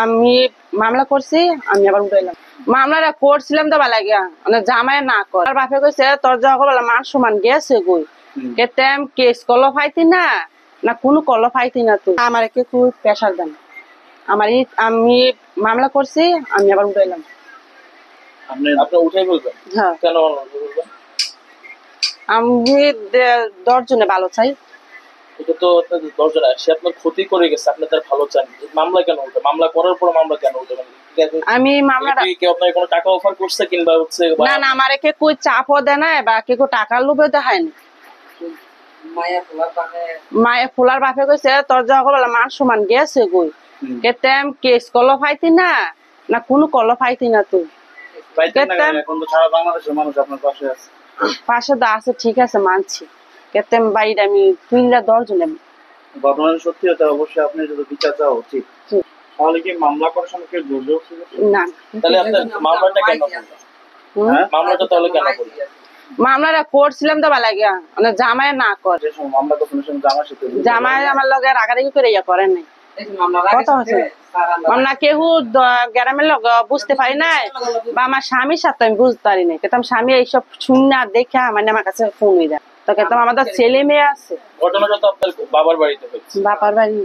আমি মামলা করছি, আমি আবার উঠাইলাম। মামলাটা করছিলাম তো ভালো লাগিয়া মানে জামাই না কর বাপে কইছে তোর যখন মান সমান গেছে গই কেতেম কেস কল ফাইতি না না কোনো কল ফাইতি না তুই আমার কে তুই প্রেশার দেন আমার আমি মামলা করছি, আমি আবার উঠাইলাম। আপনি উঠাই বলবেন? হ্যাঁ, কেন আমি 10 জনে ভালো চাই। এটা তো 10 জন সে আপনার ক্ষতি করে গেছে, আপনি তার ভালো চান, মামলা কেন উঠবে? মামলা করার পর মামলা কেন উঠবে? আমি মামলাটা কেউ আপনাকে কোনো টাকা অফার করছে কিংবা হচ্ছে না না আমার কে কই চাপও দেয় না বা কে কো টাকার লোভে দেখায় না। মায়ে ফুলার বাপে কইছে তোর যখন মান সমান গেছে গই কেতেম কেস কল ফাইতি না না কোনো কল ফাইতি না তুই এখন তো সারা বাংলাদেশের মানুষ আপনার পাশে আছে। পাশে তো আছে, ঠিক আছে মানছি। কেতেম বাইরে আমি 10 জনে ঘটনা সত্যি হতে অবশ্যই আপনি যদি বিচার চাওয়া উচিত। তাহলে কি মামলা করার সময় কেউ জোর জোর না? তাহলে আপনার মামলাটা কেন করলেন? মামলাটা তাহলে কেন করলেন? মামলাটা করছিলাম তো ভালো লাগিয়া মানে জামাই না কর মামলা করছেন জামাই সাথে জামাই আমার লগে রাগারাগি করে ইয়া করেন নাই। কথা হচ্ছে আমরা কেউ গ্রামের লোক বুঝতে পারি নাই বা আমার স্বামীর সাথে আমি বুঝতে পারি নাই। কেতাম স্বামী এইসব শুনে দেখে মানে আমার কাছে ফোন হয়ে যায় তো কেতাম আমাদের ছেলে মেয়ে আছে। ঘটনাটা তো আপনার বাবার বাড়িতে হয়েছে? বাবার বাড়ি।